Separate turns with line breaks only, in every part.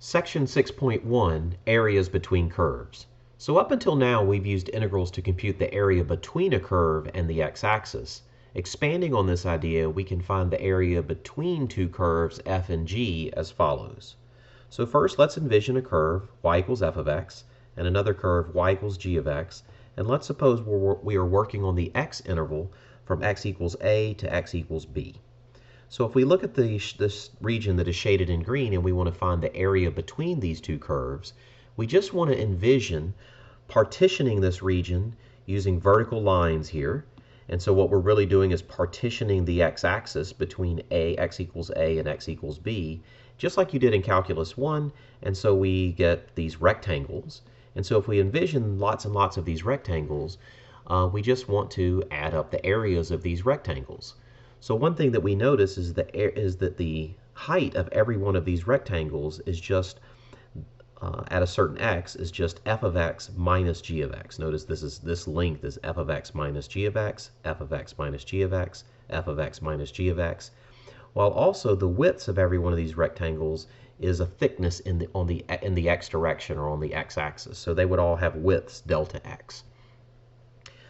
Section 6.1, Areas Between Curves. So up until now, we've used integrals to compute the area between a curve and the x-axis. Expanding on this idea, we can find the area between two curves f and g as follows. So first, let's envision a curve, y equals f of x, and another curve, y equals g of x. And let's suppose we are working on the x interval from x equals a to x equals b. So if we look at this region that is shaded in green and we want to find the area between these two curves, we just want to envision partitioning this region using vertical lines here. And so what we're really doing is partitioning the x-axis between x equals a and x equals b, just like you did in Calculus 1. And so we get these rectangles. And so if we envision lots and lots of these rectangles, we just want to add up the areas of these rectangles. So one thing that we notice is that the height of every one of these rectangles is just at a certain x is just f of x minus g of x. Notice this length is f of x minus g of x, f of x minus g of x, f of x minus g of x. While also the widths of every one of these rectangles is a thickness in the x direction or on the x-axis. So they would all have widths delta x.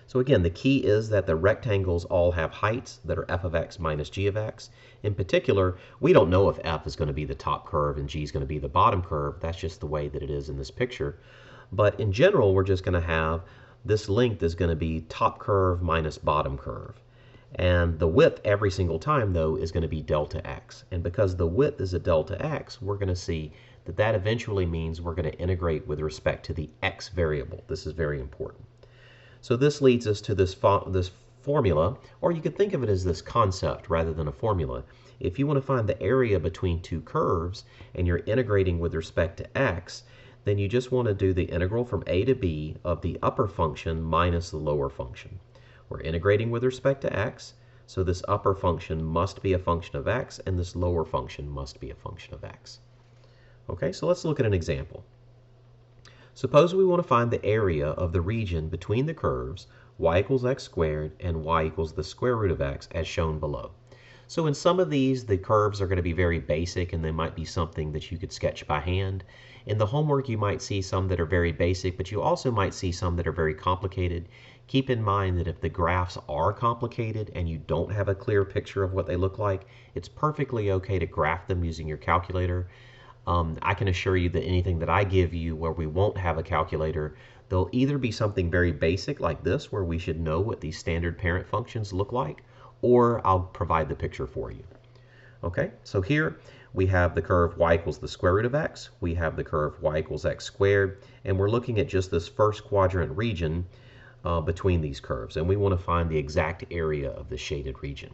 So again, the key is that the rectangles all have heights that are f of x minus g of x. In particular, we don't know if f is going to be the top curve and g is going to be the bottom curve. That's just the way that it is in this picture. But in general, we're just going to have this length is going to be top curve minus bottom curve. And the width every single time, though, is going to be delta x. And because the width is a delta x, we're going to see that that eventually means we're going to integrate with respect to the x variable. This is very important. So this leads us to this formula, or you could think of it as this concept rather than a formula. If you want to find the area between two curves and you're integrating with respect to x, then you just want to do the integral from a to b of the upper function minus the lower function. We're integrating with respect to x, so this upper function must be a function of x, and this lower function must be a function of x. Okay, so let's look at an example. Suppose we want to find the area of the region between the curves y equals x squared and y equals the square root of x as shown below. So in some of these, the curves are going to be very basic and they might be something that you could sketch by hand. In the homework, you might see some that are very basic, but you also might see some that are very complicated. Keep in mind that if the graphs are complicated and you don't have a clear picture of what they look like, it's perfectly okay to graph them using your calculator. I can assure you that anything that I give you where we won't have a calculator, there'll either be something very basic like this where we should know what these standard parent functions look like, or I'll provide the picture for you. Okay, so here we have the curve y equals the square root of x, we have the curve y equals x squared, and we're looking at just this first quadrant region between these curves, and we want to find the exact area of the shaded region.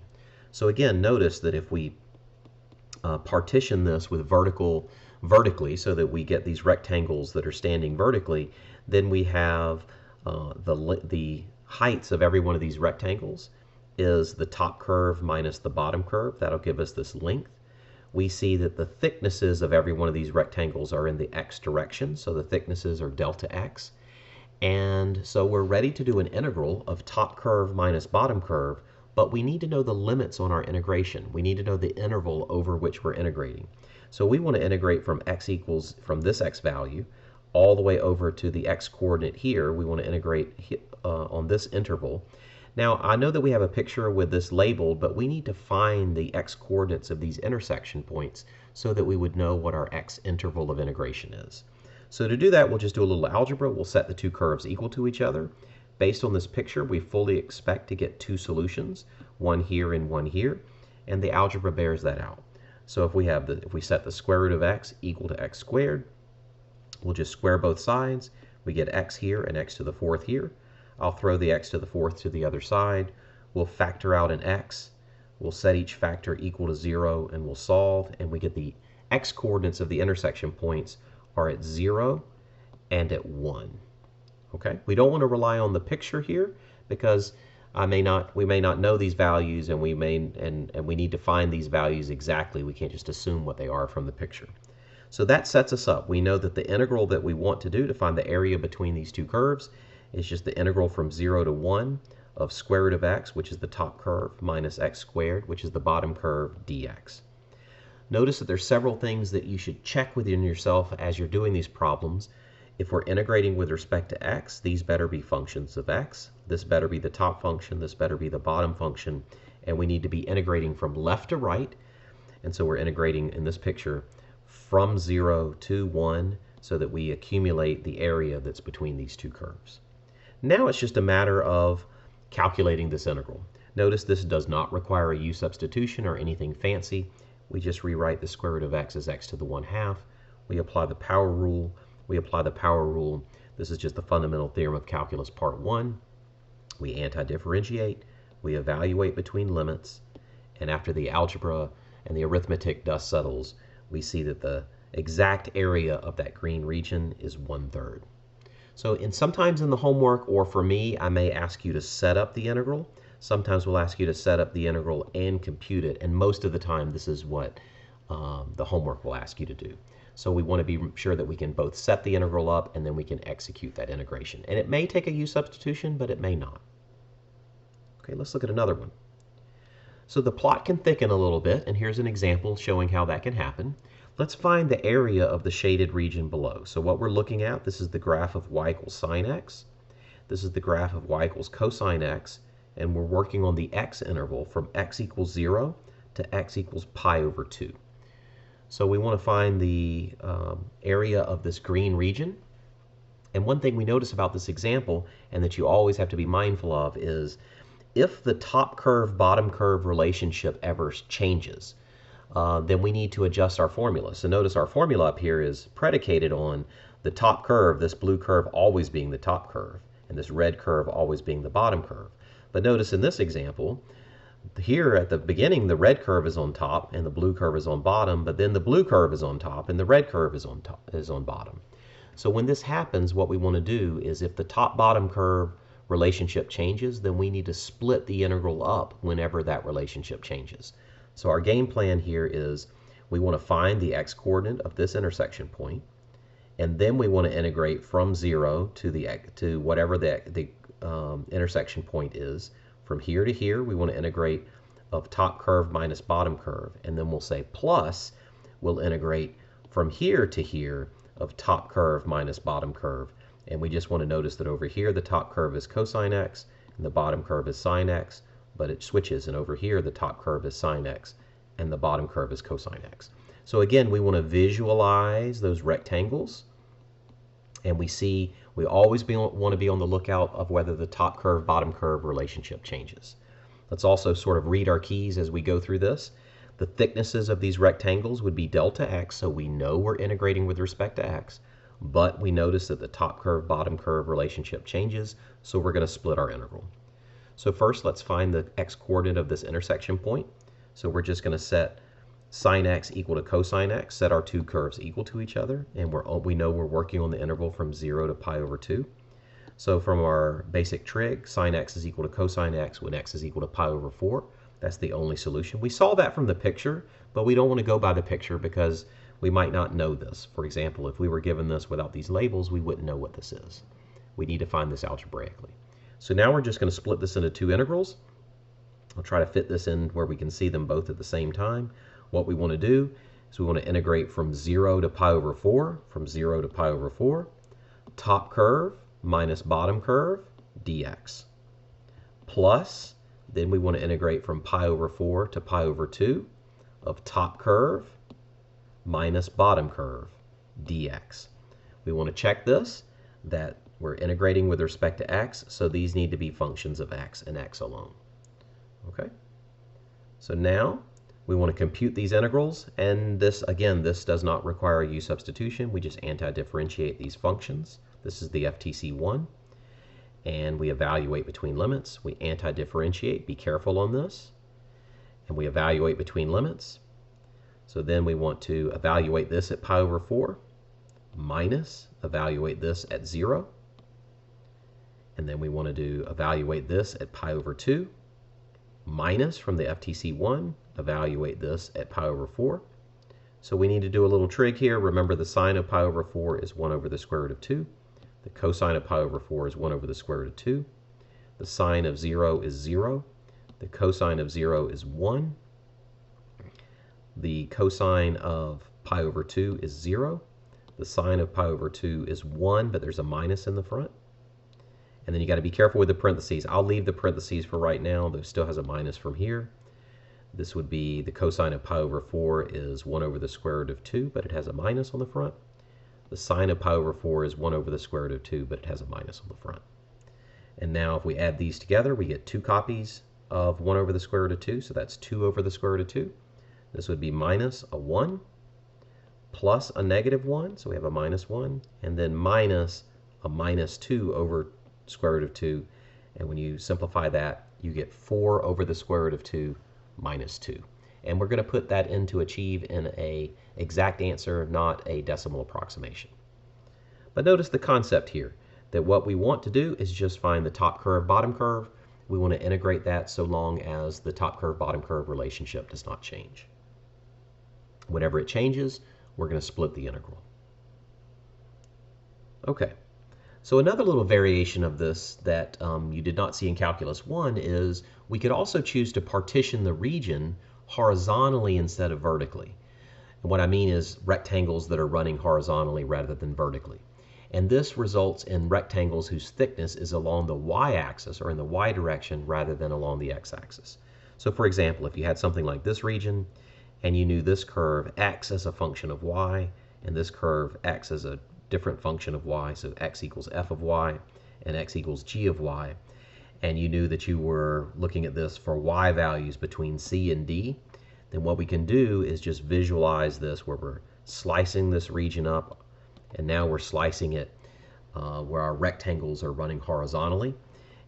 So again, notice that if we partition this with vertically so that we get these rectangles that are standing vertically, then we have the heights of every one of these rectangles is the top curve minus the bottom curve. That'll give us this length. We see that the thicknesses of every one of these rectangles are in the x direction, so the thicknesses are delta x. And so we're ready to do an integral of top curve minus bottom curve, but we need to know the limits on our integration. We need to know the interval over which we're integrating. So we want to integrate from x equals, from this x value, all the way over to the x coordinate here. We want to integrate on this interval. Now, I know that we have a picture with this labeled, but we need to find the x coordinates of these intersection points so that we would know what our x interval of integration is. So to do that, we'll just do a little algebra. We'll set the two curves equal to each other. Based on this picture, we fully expect to get two solutions, one here and one here, and the algebra bears that out. So if we set the square root of x equal to x squared, we'll just square both sides. We get x here and x to the fourth here. I'll throw the x to the fourth to the other side. We'll factor out an x. We'll set each factor equal to 0, and we'll solve, and we get the x coordinates of the intersection points are at 0 and at 1. Okay, we don't want to rely on the picture here because we may not know these values, and we need to find these values exactly. We can't just assume what they are from the picture. So that sets us up. We know that the integral that we want to do to find the area between these two curves is just the integral from 0 to 1 of square root of x, which is the top curve, minus x squared, which is the bottom curve, dx. Notice that there's several things that you should check within yourself as you're doing these problems. If we're integrating with respect to x, these better be functions of x. This better be the top function. This better be the bottom function. And we need to be integrating from left to right. And so we're integrating in this picture from 0 to 1 so that we accumulate the area that's between these two curves. Now it's just a matter of calculating this integral. Notice this does not require a u substitution or anything fancy. We just rewrite the square root of x as x to the 1/2. We apply the power rule. This is just the fundamental theorem of calculus part 1. We anti-differentiate. We evaluate between limits. And after the algebra and the arithmetic dust settles, we see that the exact area of that green region is 1/3. So sometimes in the homework, or for me, I may ask you to set up the integral. Sometimes we'll ask you to set up the integral and compute it. And most of the time, this is what the homework will ask you to do. So we want to be sure that we can both set the integral up and then we can execute that integration. And it may take a u substitution, but it may not. Okay, let's look at another one. So the plot can thicken a little bit, and here's an example showing how that can happen. Let's find the area of the shaded region below. So what we're looking at, this is the graph of y equals sine x. This is the graph of y equals cosine x, and we're working on the x interval from x equals 0 to x equals pi over 2. So we want to find the area of this green region. And one thing we notice about this example, and that you always have to be mindful of, is if the top curve, bottom curve relationship ever changes, then we need to adjust our formula. So notice our formula up here is predicated on the top curve, this blue curve always being the top curve, and this red curve always being the bottom curve. But notice in this example, here at the beginning, the red curve is on top and the blue curve is on bottom, but then the blue curve is on top and the red curve is on bottom. So when this happens, what we want to do is if the top-bottom curve relationship changes, then we need to split the integral up whenever that relationship changes. So our game plan here is we want to find the x-coordinate of this intersection point, and then we want to integrate from 0 to whatever the intersection point is. From here to here, we want to integrate of top curve minus bottom curve, and then we'll say plus, we'll integrate from here to here of top curve minus bottom curve. And we just want to notice that over here, the top curve is cosine x, and the bottom curve is sine x, but it switches, and over here, the top curve is sine x, and the bottom curve is cosine x. So again, we want to visualize those rectangles, and we always want to be on the lookout of whether the top curve, bottom curve relationship changes. Let's also sort of read our keys as we go through this. The thicknesses of these rectangles would be delta x, so we know we're integrating with respect to x, but we notice that the top curve, bottom curve relationship changes, so we're going to split our integral. So first, let's find the x-coordinate of this intersection point. So we're just going to set sine x equal to cosine x, set our two curves equal to each other, and we know we're working on the interval from 0 to pi over 2. So from our basic trig, sine x is equal to cosine x when x is equal to pi over 4. That's the only solution. We saw that from the picture, but we don't want to go by the picture because we might not know this. For example, if we were given this without these labels, we wouldn't know what this is. We need to find this algebraically. So now we're just going to split this into two integrals. I'll try to fit this in where we can see them both at the same time. What we want to do is we want to integrate from 0 to pi over 4, from 0 to pi over 4, top curve minus bottom curve dx, plus, then we want to integrate from pi over 4 to pi over 2 of top curve minus bottom curve dx. We want to check this, that we're integrating with respect to x, so these need to be functions of x and x alone. Okay? So now we want to compute these integrals, and this, again, this does not require a u substitution. We just anti-differentiate these functions. This is the FTC1, and we evaluate between limits. We anti-differentiate. Be careful on this. And we evaluate between limits. So then we want to evaluate this at pi over 4, minus evaluate this at 0. And then we want to evaluate this at pi over 2, minus from the FTC1, evaluate this at pi over 4. So we need to do a little trig here. Remember, the sine of pi over 4 is 1 over the square root of 2. The cosine of pi over 4 is 1 over the square root of 2. The sine of 0 is 0. The cosine of 0 is 1. The cosine of pi over 2 is 0. The sine of pi over 2 is 1, but there's a minus in the front. And then you got to be careful with the parentheses. I'll leave the parentheses for right now, though it still has a minus from here. This would be the cosine of pi over 4 is 1 over the square root of 2, but it has a minus on the front. The sine of pi over 4 is 1 over the square root of 2, but it has a minus on the front. And now if we add these together, we get 2 copies of 1 over the square root of 2, so that's 2 over the square root of 2. This would be minus a 1 plus a negative 1, so we have a minus 1, and then minus a minus 2 over square root of 2. And when you simplify that, you get 4 over the square root of 2 minus 2. And we're going to put that in to achieve an exact answer, not a decimal approximation. But notice the concept here, that what we want to do is just find the top curve, bottom curve. We want to integrate that so long as the top curve, bottom curve relationship does not change. Whenever it changes, we're going to split the integral. Okay, so another little variation of this that you did not see in Calculus 1 is we could also choose to partition the region horizontally instead of vertically. And what I mean is rectangles that are running horizontally rather than vertically. And this results in rectangles whose thickness is along the y-axis or in the y direction rather than along the x-axis. So for example, if you had something like this region and you knew this curve x as a function of y and this curve x as a different function of y, so x equals f of y and x equals g of y, and you knew that you were looking at this for y values between c and d, then what we can do is just visualize this where we're slicing this region up, and now we're slicing it where our rectangles are running horizontally.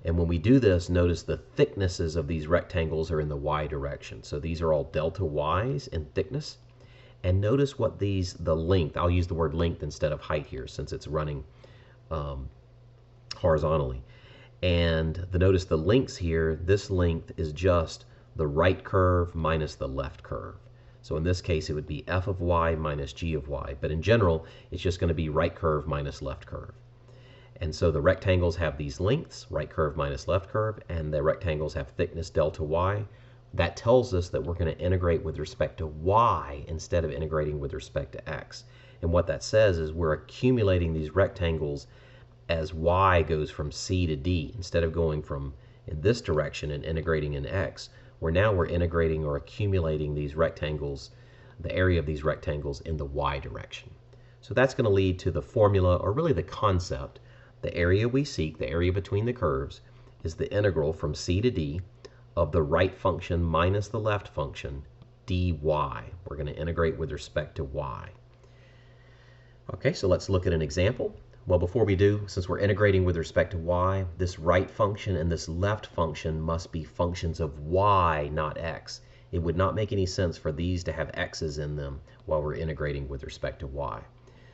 And when we do this, notice the thicknesses of these rectangles are in the y direction. So these are all delta y's in thickness. And notice what the length, I'll use the word length instead of height here since it's running horizontally. And notice the lengths here, this length is just the right curve minus the left curve. So in this case, it would be f of y minus g of y. But in general, it's just going to be right curve minus left curve. And so the rectangles have these lengths, right curve minus left curve, and the rectangles have thickness delta y. That tells us that we're going to integrate with respect to y instead of integrating with respect to x. And what that says is we're accumulating these rectangles as y goes from c to d. Instead of going from in this direction and integrating in x, we're integrating or accumulating these rectangles, the area of these rectangles in the y direction. So that's going to lead to the formula, or really the concept. The area we seek, the area between the curves, is the integral from c to d of the right function minus the left function, dy. We're going to integrate with respect to y. Okay, so let's look at an example. Well, before we do, since we're integrating with respect to y, this right function and this left function must be functions of y, not x. It would not make any sense for these to have x's in them while we're integrating with respect to y.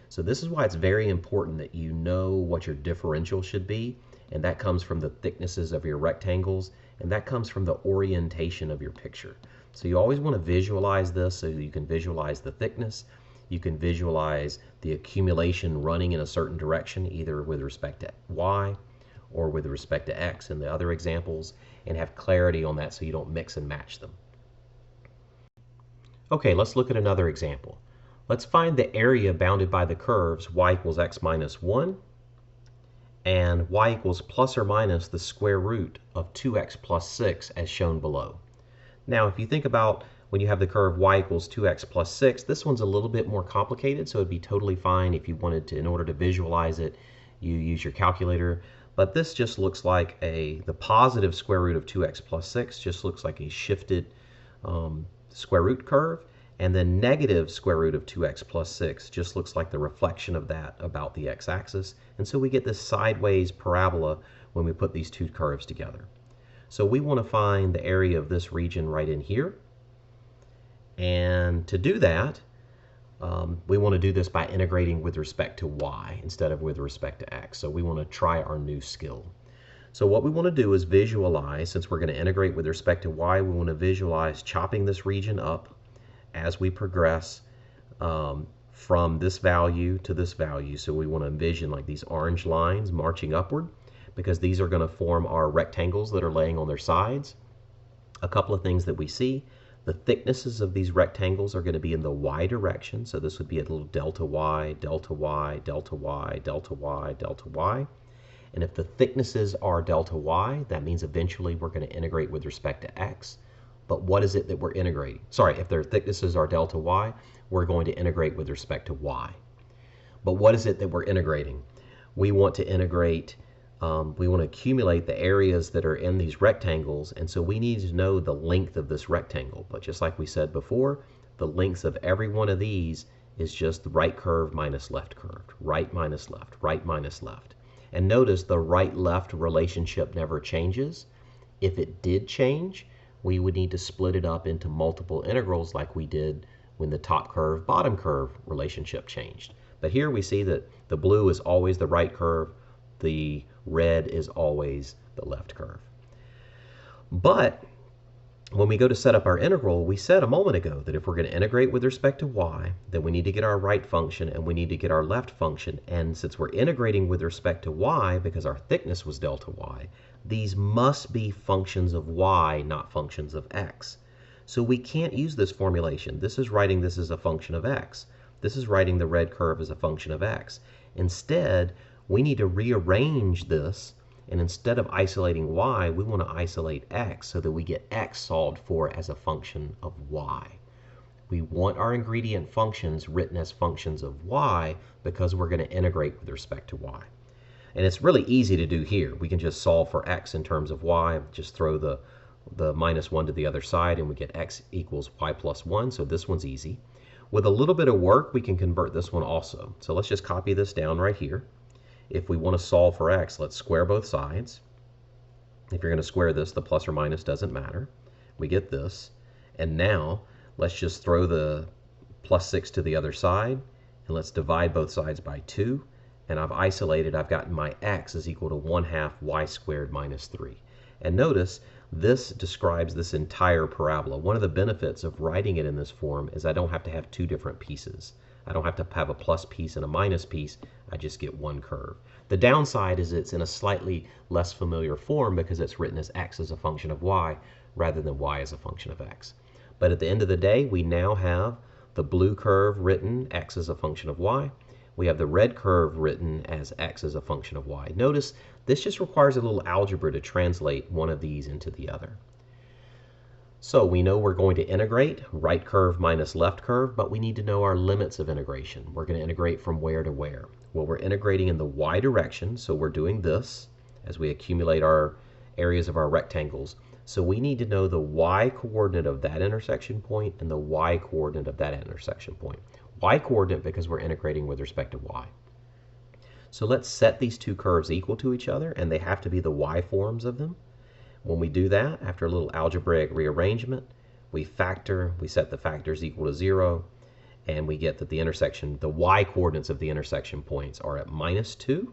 So this is why it's very important that you know what your differential should be, and that comes from the thicknesses of your rectangles, and that comes from the orientation of your picture. So you always want to visualize this so you can visualize the thickness. You can visualize the accumulation running in a certain direction, either with respect to y or with respect to x in the other examples, and have clarity on that so you don't mix and match them. Okay, let's look at another example. Let's find the area bounded by the curves y equals x minus 1 and y equals plus or minus the square root of 2x plus 6 as shown below. Now, if you think about when you have the curve y equals 2x plus 6, this one's a little bit more complicated, so it'd be totally fine if you wanted to, in order to visualize it, you use your calculator. But this just looks like the positive square root of 2x plus 6 just looks like a shifted square root curve. And then negative square root of 2x plus 6 just looks like the reflection of that about the x-axis. And so we get this sideways parabola when we put these two curves together. So we want to find the area of this region right in here. And to do that, we want to do this by integrating with respect to y instead of with respect to x. So we want to try our new skill. So what we want to do is visualize, since we're going to integrate with respect to y, we want to visualize chopping this region up as we progress from this value to this value. So we want to envision like these orange lines marching upward, because these are going to form our rectangles that are laying on their sides. A couple of things that we see. The thicknesses of these rectangles are going to be in the y direction, so this would be a little delta y, delta y, delta y, delta y, delta y. And if the thicknesses are delta y, that means eventually we're going to integrate with respect to x. But what is it that we're integrating? Sorry, if their thicknesses are delta y, we're going to integrate with respect to y. But what is it that we're integrating? We want to integrate, we want to accumulate the areas that are in these rectangles, and so we need to know the length of this rectangle. But just like we said before, the lengths of every one of these is just the right curve minus left curve, right minus left, right minus left. And notice the right-left relationship never changes. If it did change, we would need to split it up into multiple integrals like we did when the top curve, bottom curve relationship changed. But here we see that the blue is always the right curve, the red is always the left curve. But when we go to set up our integral, we said a moment ago that if we're going to integrate with respect to y, then we need to get our right function and we need to get our left function. And since we're integrating with respect to y, because our thickness was delta y, these must be functions of y, not functions of x. So we can't use this formulation. This is writing this as a function of x. This is writing the red curve as a function of x. Instead, we need to rearrange this, and instead of isolating y, we want to isolate x so that we get x solved for as a function of y. We want our ingredient functions written as functions of y because we're going to integrate with respect to y. And it's really easy to do here. We can just solve for x in terms of y, just throw the minus 1 to the other side, and we get x equals y plus 1, so this one's easy. With a little bit of work, we can convert this one also. So let's just copy this down right here. If we want to solve for x, let's square both sides. If you're going to square this, the plus or minus doesn't matter. We get this. And now, let's just throw the plus 6 to the other side, and let's divide both sides by 2. And I've isolated, I've gotten my x is equal to 1/2 y squared minus 3. And notice, this describes this entire parabola. One of the benefits of writing it in this form is I don't have to have two different pieces. I don't have to have a plus piece and a minus piece. I just get one curve. The downside is it's in a slightly less familiar form because it's written as x as a function of y rather than y as a function of x. But at the end of the day, we now have the blue curve written x as a function of y. We have the red curve written as x as a function of y. Notice this just requires a little algebra to translate one of these into the other. So we know we're going to integrate right curve minus left curve, but we need to know our limits of integration. We're going to integrate from where to where? Well, we're integrating in the y direction, so we're doing this as we accumulate our areas of our rectangles. So we need to know the y coordinate of that intersection point and the y coordinate of that intersection point. Y coordinate because we're integrating with respect to y. So let's set these two curves equal to each other, and they have to be the y forms of them. When we do that, after a little algebraic rearrangement, we factor, we set the factors equal to 0, and we get that the intersection, the y coordinates of the intersection points are at -2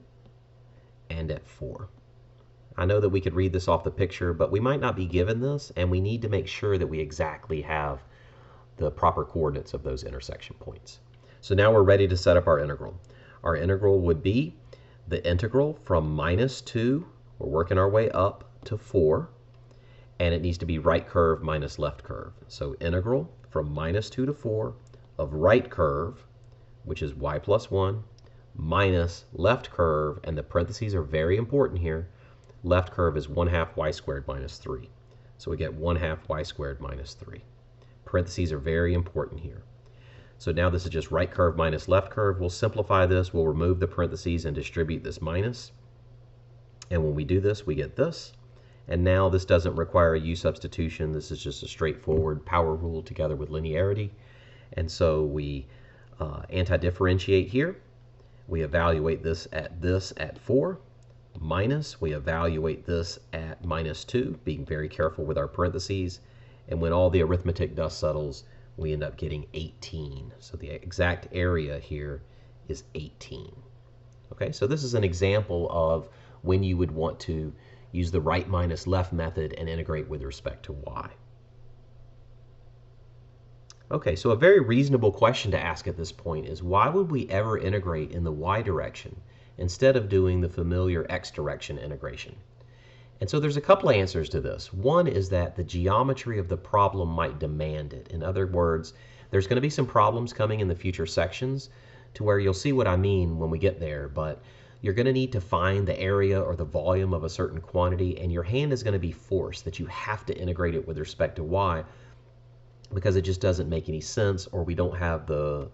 and at 4. I know that we could read this off the picture, but we might not be given this, and we need to make sure that we exactly have the proper coordinates of those intersection points. So now we're ready to set up our integral. Our integral would be the integral from -2, we're working our way up to 4, and it needs to be right curve minus left curve. So integral from -2 to 4 of right curve, which is y plus 1, minus left curve, and the parentheses are very important here. Left curve is 1/2 y squared minus 3. So we get 1/2 y squared minus 3. Parentheses are very important here. So now this is just right curve minus left curve. We'll simplify this. We'll remove the parentheses and distribute this minus. And when we do this, we get this. And now this doesn't require a u substitution. This is just a straightforward power rule together with linearity. And so we anti-differentiate here. We evaluate this at 4. Minus, we evaluate this at -2, being very careful with our parentheses. And when all the arithmetic dust settles, we end up getting 18. So the exact area here is 18. Okay, so this is an example of when you would want to use the right minus left method and integrate with respect to y. Okay, so a very reasonable question to ask at this point is, why would we ever integrate in the y direction instead of doing the familiar x direction integration? And so there's a couple of answers to this. One is that the geometry of the problem might demand it. In other words, there's going to be some problems coming in the future sections to where you'll see what I mean when we get there, but you're going to need to find the area or the volume of a certain quantity, and your hand is going to be forced that you have to integrate it with respect to y because it just doesn't make any sense, or we don't have the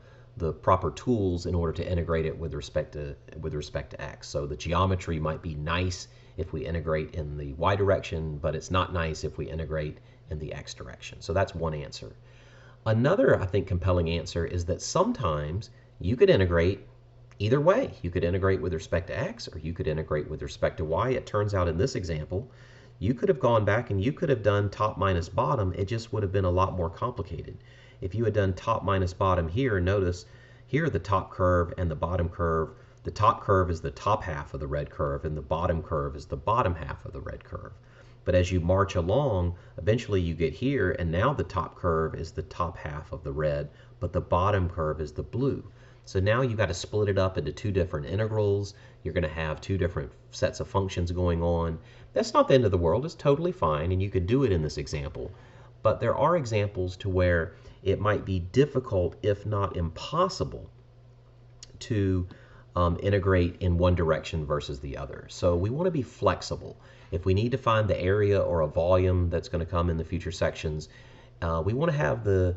proper tools in order to integrate it with respect to x. So the geometry might be nice if we integrate in the y direction, but it's not nice if we integrate in the x direction. So that's one answer. Another, I think, compelling answer is that sometimes you could integrate either way. You could integrate with respect to x, or you could integrate with respect to y. It turns out in this example, you could have gone back and you could have done top minus bottom. It just would have been a lot more complicated. If you had done top minus bottom here, notice here the top curve and the bottom curve. The top curve is the top half of the red curve, and the bottom curve is the bottom half of the red curve. But as you march along, eventually you get here, and now the top curve is the top half of the red, but the bottom curve is the blue. So now you've got to split it up into two different integrals. You're going to have two different sets of functions going on. That's not the end of the world. It's totally fine, and you could do it in this example. But there are examples to where it might be difficult, if not impossible, to integrate in one direction versus the other. So we want to be flexible. If we need to find the area or a volume that's going to come in the future sections, we want to have the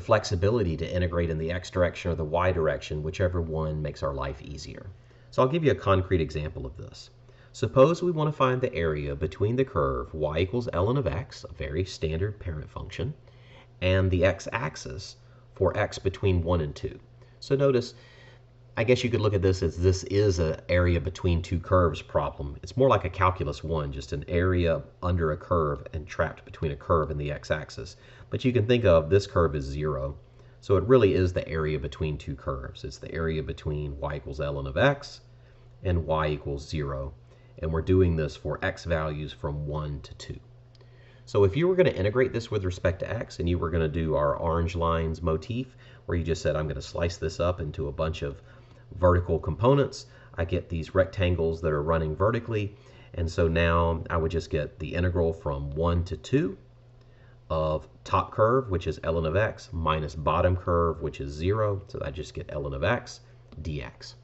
flexibility to integrate in the x direction or the y direction, whichever one makes our life easier. So I'll give you a concrete example of this. Suppose we want to find the area between the curve y equals ln of x, a very standard parent function, and the x-axis for x between 1 and 2. So notice, I guess you could look at this as this is an area between two curves problem. It's more like a calculus 1, just an area under a curve and trapped between a curve and the x-axis. But you can think of this curve as 0. So it really is the area between two curves. It's the area between y equals ln of x and y equals 0. And we're doing this for x values from 1 to 2. So if you were going to integrate this with respect to x, and you were going to do our orange lines motif, where you just said, I'm going to slice this up into a bunch of vertical components, I get these rectangles that are running vertically, and so now I would just get the integral from 1 to 2 of top curve, which is ln of x, minus bottom curve, which is 0, so I just get ln of x dx.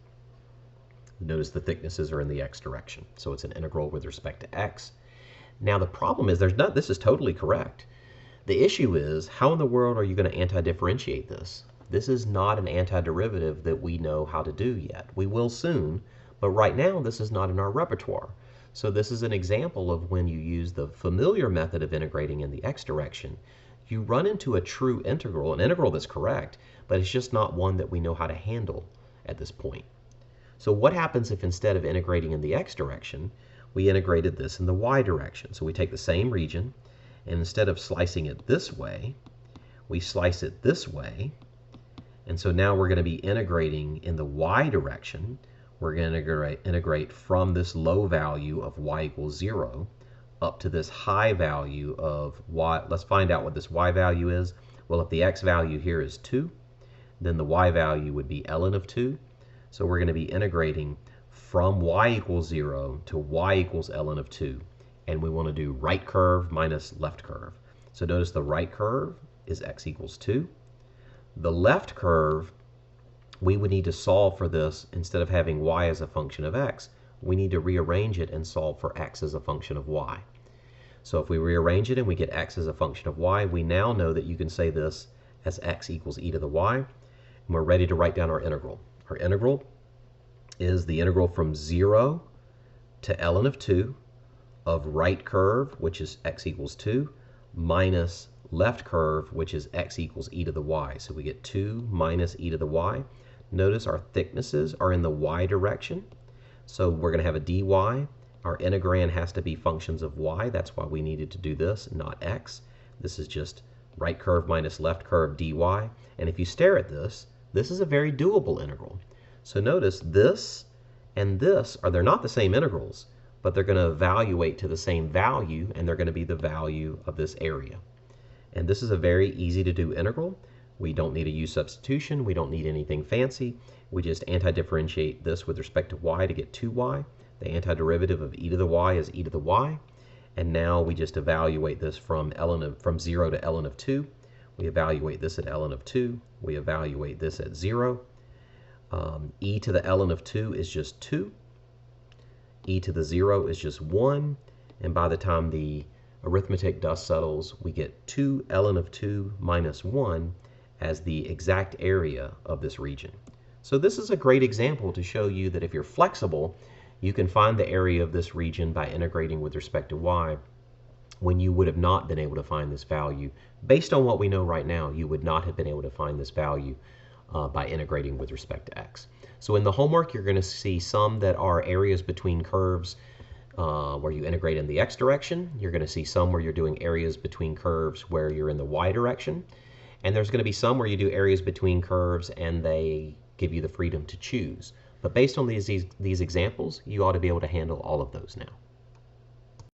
Notice the thicknesses are in the x direction, so it's an integral with respect to x. Now the problem is this is totally correct. The issue is, how in the world are you going to anti-differentiate this? This is not an antiderivative that we know how to do yet. We will soon, but right now this is not in our repertoire. So this is an example of when you use the familiar method of integrating in the x direction, you run into a true integral, an integral that's correct, but it's just not one that we know how to handle at this point. So what happens if instead of integrating in the x direction, we integrated this in the y direction? So we take the same region, and instead of slicing it this way, we slice it this way. And so now we're going to be integrating in the y direction. We're going to integrate from this low value of y equals 0 up to this high value of y. Let's find out what this y value is. Well, if the x value here is 2, then the y value would be ln of 2. So we're going to be integrating from y equals 0 to y equals ln of 2. And we want to do right curve minus left curve. So notice the right curve is x equals 2. The left curve, we would need to solve for this. Instead of having y as a function of x, we need to rearrange it and solve for x as a function of y. So if we rearrange it and we get x as a function of y, we now know that you can say this as x equals e to the y. And we're ready to write down our integral. Our integral is the integral from 0 to ln of 2 of right curve, which is x equals 2, minus left curve, which is x equals e to the y. So we get 2 minus e to the y. Notice our thicknesses are in the y direction. So we're going to have a dy. Our integrand has to be functions of y. That's why we needed to do this, not x. This is just right curve minus left curve dy. And if you stare at this, this is a very doable integral. So notice this and this they're not the same integrals, but they're going to evaluate to the same value, and they're going to be the value of this area. And this is a very easy to do integral. We don't need a u substitution. We don't need anything fancy. We just anti-differentiate this with respect to y to get 2y. The antiderivative of e to the y is e to the y. And now we just evaluate this from 0 to ln of 2. We evaluate this at ln of 2. We evaluate this at 0. E to the ln of 2 is just 2. E to the 0 is just 1. And by the time the arithmetic dust settles, we get 2 ln of 2 minus 1 as the exact area of this region. So this is a great example to show you that if you're flexible, you can find the area of this region by integrating with respect to y, when you would have not been able to find this value. Based on what we know right now, you would not have been able to find this value by integrating with respect to x. So in the homework, you're going to see some that are areas between curves where you integrate in the x direction. You're going to see some where you're doing areas between curves where you're in the y direction. And there's going to be some where you do areas between curves and they give you the freedom to choose. But based on these examples, you ought to be able to handle all of those now.